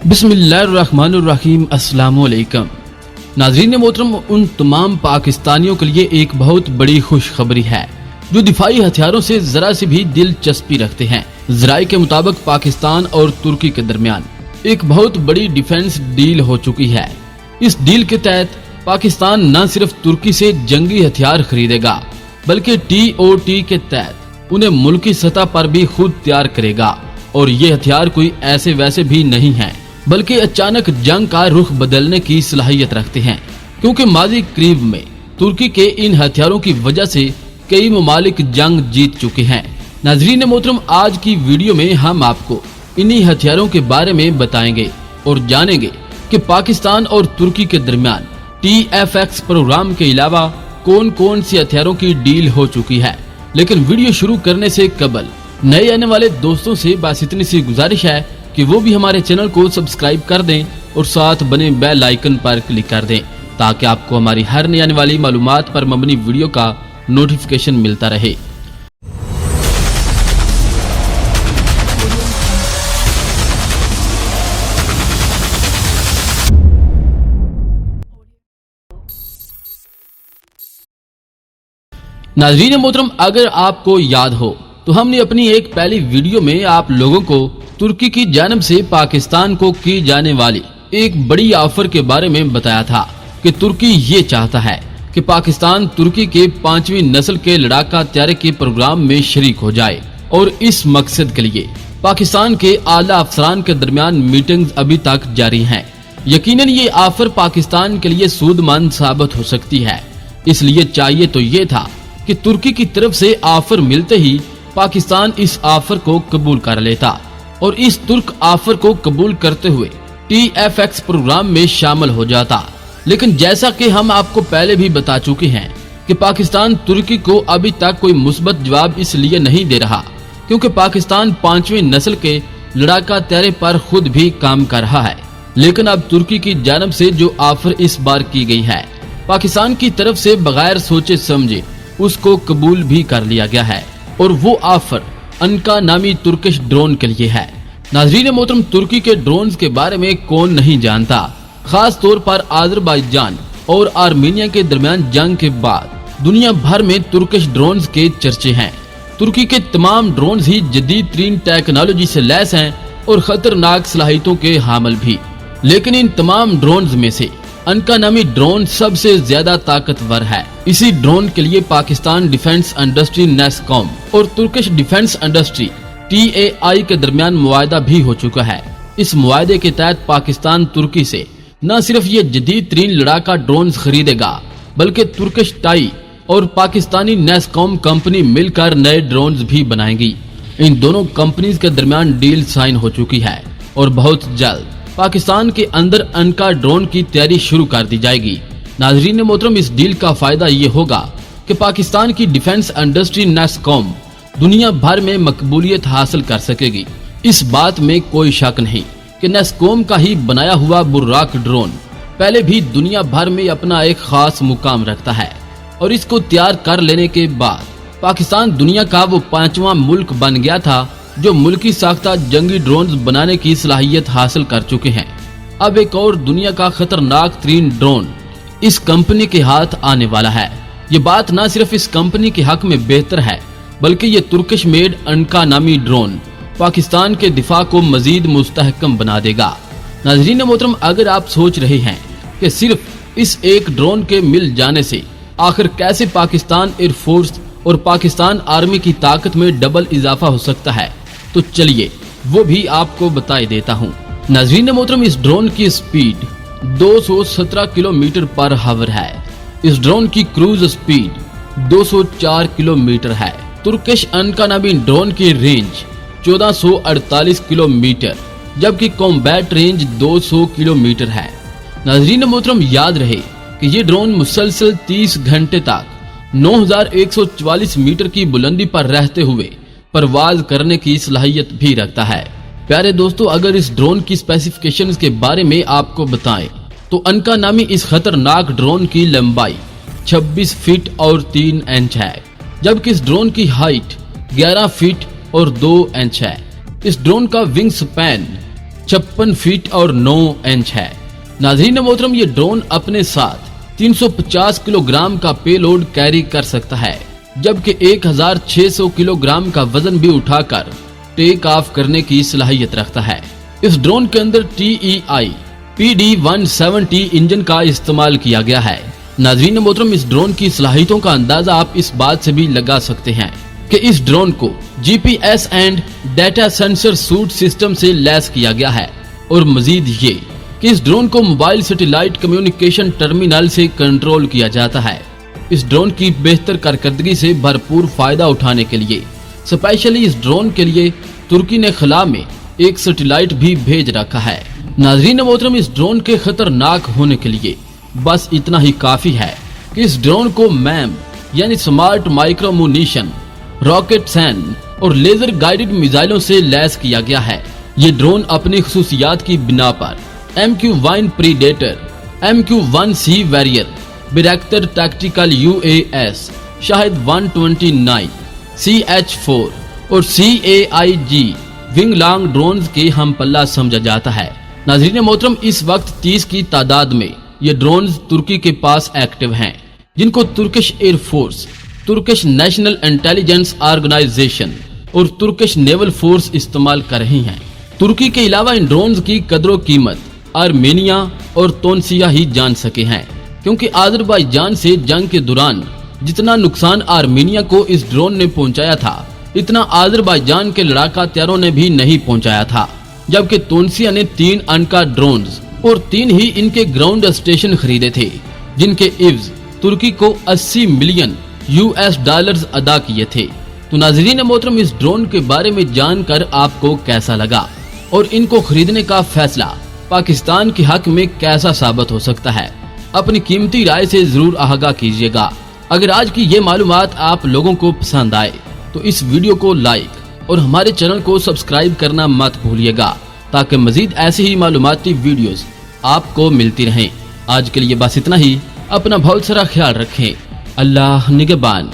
बिस्मिल्लाहिर्रहमानिर्रहीम। अस्सलामु अलैकुम नाज़रीन मोहतरम, उन तमाम पाकिस्तानियों के लिए एक बहुत बड़ी खुशखबरी है जो दिफाई हथियारों से जरा सी भी दिलचस्पी रखते हैं। ज़राए के मुताबिक पाकिस्तान और तुर्की के दरमियान एक बहुत बड़ी डिफेंस डील हो चुकी है। इस डील के तहत पाकिस्तान न सिर्फ तुर्की से जंगी हथियार खरीदेगा बल्कि TOT के तहत उन्हें मुल्की सतह पर भी खुद तैयार करेगा। और ये हथियार कोई ऐसे वैसे भी नहीं है बल्कि अचानक जंग का रुख बदलने की सलाहियत रखते हैं, क्योंकि माजी करीब में तुर्की के इन हथियारों की वजह से कई ममालिक जंग जीत चुके हैं। नाज़रीन मोहतरम, आज की वीडियो में हम आपको इन्हीं हथियारों के बारे में बताएंगे और जानेंगे कि पाकिस्तान और तुर्की के दरमियान TFX प्रोग्राम के अलावा कौन कौन सी हथियारों की डील हो चुकी है। लेकिन वीडियो शुरू करने से कबल नए आने वाले दोस्तों से बस इतनी सी गुजारिश है कि वो भी हमारे चैनल को सब्सक्राइब कर दें और साथ बने बेल आइकन पर क्लिक कर दें ताकि आपको हमारी हर नई आने वाली मालूमात पर मबनी वीडियो का नोटिफिकेशन मिलता रहे। नाज़रीन मोहतरम, अगर आपको याद हो तो हमने अपनी एक पहली वीडियो में आप लोगों को तुर्की की जानिब से पाकिस्तान को की जाने वाली एक बड़ी ऑफर के बारे में बताया था कि तुर्की ये चाहता है कि पाकिस्तान तुर्की के 5वीं नस्ल के लड़ाका तैयारी के प्रोग्राम में शरीक हो जाए। और इस मकसद के लिए पाकिस्तान के आला अफसरान के दरमियान मीटिंग्स अभी तक जारी हैं। यकीनन ये ऑफर पाकिस्तान के लिए सूदमंद साबित हो सकती है, इसलिए चाहिए तो ये था कि तुर्की की तरफ से ऑफर मिलते ही पाकिस्तान इस ऑफर को कबूल कर लेता और इस तुर्क ऑफर को कबूल करते हुए TFX प्रोग्राम में शामिल हो जाता। लेकिन जैसा कि हम आपको पहले भी बता चुके हैं कि पाकिस्तान तुर्की को अभी तक कोई मुस्बत जवाब इसलिए नहीं दे रहा क्योंकि पाकिस्तान 5वीं नस्ल के लड़ाका तैयारी पर खुद भी काम कर रहा है। लेकिन अब तुर्की की जानिब से जो ऑफर इस बार की गई है, पाकिस्तान की तरफ से बगैर सोचे समझे उसको कबूल भी कर लिया गया है और वो ऑफर अनका नामी तुर्किश ड्रोन के लिए है। नाज़रीन मोहतरम, तुर्की के ड्रोन्स के बारे में कौन नहीं जानता। खास तौर पर अज़रबैजान और आर्मीनिया के दरमियान जंग के बाद दुनिया भर में तुर्किश ड्रोन्स के चर्चे हैं। तुर्की के तमाम ड्रोन्स ही जदीद तरीन टेक्नोलॉजी से लैस हैं और खतरनाक सलाहियतों के हामिल भी। लेकिन इन तमाम ड्रोन्स में से अनका नामी ड्रोन सबसे ज्यादा ताकतवर है। इसी ड्रोन के लिए पाकिस्तान डिफेंस इंडस्ट्री NASSCOM और तुर्किश डिफेंस इंडस्ट्री TAI के दरमियान मुआहदा भी हो चुका है। इस मुआहदे के तहत पाकिस्तान तुर्की से न सिर्फ ये जदीद तरीन लड़ाका ड्रोन खरीदेगा बल्कि तुर्किश टाई और पाकिस्तानी NASSCOM कंपनी मिलकर नए ड्रोन भी बनाएंगी। इन दोनों कंपनीज के दरमियान डील साइन हो चुकी है और बहुत जल्द पाकिस्तान के अंदर अनका ड्रोन की तैयारी शुरू कर दी जाएगी। नाज़रीन मोहतरम, इस डील का फायदा ये होगा कि पाकिस्तान की डिफेंस इंडस्ट्री NASSCOM दुनिया भर में मकबूलियत हासिल कर सकेगी। इस बात में कोई शक नहीं कि NASSCOM का ही बनाया हुआ बुर्राक ड्रोन पहले भी दुनिया भर में अपना एक खास मुकाम रखता है और इसको तैयार कर लेने के बाद पाकिस्तान दुनिया का वो 5वां मुल्क बन गया था जो मुल्की साख्ता जंगी ड्रोन बनाने की सलाहियत हासिल कर चुके हैं। अब एक और दुनिया का खतरनाक तरीन ड्रोन इस कंपनी के हाथ आने वाला है। ये बात न सिर्फ इस कंपनी के हक में बेहतर है बल्कि ये तुर्किश मेड अनका नामी ड्रोन पाकिस्तान के दिफा को मजीद मुस्तहकम बना देगा। नाज़रीन मोहतरम, अगर आप सोच रहे हैं कि सिर्फ इस एक ड्रोन के मिल जाने से आखिर कैसे पाकिस्तान एयरफोर्स और पाकिस्तान आर्मी की ताकत में डबल इजाफा हो सकता है, तो चलिए वो भी आपको बता देता हूँ। नाज़रीन मोहतरम, इस ड्रोन की स्पीड 217 किलोमीटर पर हावर है। इस ड्रोन की क्रूज स्पीड 204 किलोमीटर है। तुर्किश अनका नामी ड्रोन की रेंज 1448 किलोमीटर जबकि कॉम्बैट रेंज 200 किलोमीटर है। नाज़रीन मोहतरम, याद रहे कि ये ड्रोन मुसलसल 30 घंटे तक 9144 मीटर की बुलंदी पर रहते हुए परवाज करने की सलाहियत भी रखता है। प्यारे दोस्तों, अगर इस ड्रोन की स्पेसिफिकेशंस के बारे में आपको बताएं तो अनका नामी इस खतरनाक ड्रोन की लंबाई 26 फीट और 3 इंच है जबकि इस ड्रोन की हाइट 11 फीट और 2 इंच है। इस ड्रोन का विंग स्पैन 56 फीट और 9 इंच है। नाज़रीन मोहतरम, ये ड्रोन अपने साथ 350 किलोग्राम का पेलोड कैरी कर सकता है, जबकि 1600 किलोग्राम का वजन भी उठाकर टेक ऑफ करने की सलाहियत रखता है। इस ड्रोन के अंदर TEI PD-170 इंजन का इस्तेमाल किया गया है। नाज़रीन मोहतरम, इस ड्रोन की सलाहियतों का अंदाजा आप इस बात से भी लगा सकते हैं कि इस ड्रोन को GPS and data sensor shoot system से लैस किया गया है, और मजीद ये कि इस ड्रोन को मोबाइल सैटेलाइट कम्युनिकेशन टर्मिनल से कंट्रोल किया जाता है। इस ड्रोन की बेहतर कारकर्दगी से भरपूर फायदा उठाने के लिए स्पेशली इस ड्रोन के लिए तुर्की ने खला में एक सैटेलाइट भी भेज रखा है। नाज़रीन मोहतरम, इस ड्रोन के खतरनाक होने के लिए बस इतना ही काफी है कि इस ड्रोन को मैम यानी स्मार्ट माइक्रो मुनीशन, रॉकेट सैन और लेजर गाइडेड मिसाइलों से लैस किया गया है। ये ड्रोन अपनी खुसूसियात की बिना पर MQ-1 predator, MQ-1C warrior, Bayraktar tactical UAS, Shahed 129, CH-4 और CAIG विंग लॉन्ग ड्रोन्स के हम पल्ला समझा जाता है। नाज़रीन मोहतरम, इस वक्त 30 की तादाद में ये ड्रोन्स तुर्की के पास एक्टिव हैं, जिनको Turkish air force, Turkish national intelligence organisation और तुर्किश नेवल फोर्स इस्तेमाल कर रही हैं। तुर्की के अलावा इन ड्रोन्स की कदर कीमत आर्मेनिया और तूनिसिया ही जान सके हैं, क्योंकि अजरबैजान से जंग के दौरान जितना नुकसान आर्मेनिया को इस ड्रोन ने पहुंचाया था, इतना अजरबैजान के लड़ाका हथियारों ने भी नहीं पहुंचाया था। जबकि तूनिसिया ने 3 अनका ड्रोन्स और 3 ही इनके ग्राउंड स्टेशन खरीदे थे, जिनके इव्ज तुर्की को 80 मिलियन US अदा किए थे। तो नाज़रीन मोहतरम, इस ड्रोन के बारे में जानकर आपको कैसा लगा और इनको खरीदने का फैसला पाकिस्तान के हक में कैसा साबित हो सकता है? अपनी कीमती राय से जरूर आगाह कीजिएगा। अगर आज की ये मालूमात आप लोगों को पसंद आए तो इस वीडियो को लाइक और हमारे चैनल को सब्सक्राइब करना मत भूलिएगा, ताकि मजीद ऐसी ही मालूमाती वीडियोस आपको मिलती रहें। आज के लिए बस इतना ही। अपना बहुत सारा ख्याल रखें। अल्लाह निगहबान।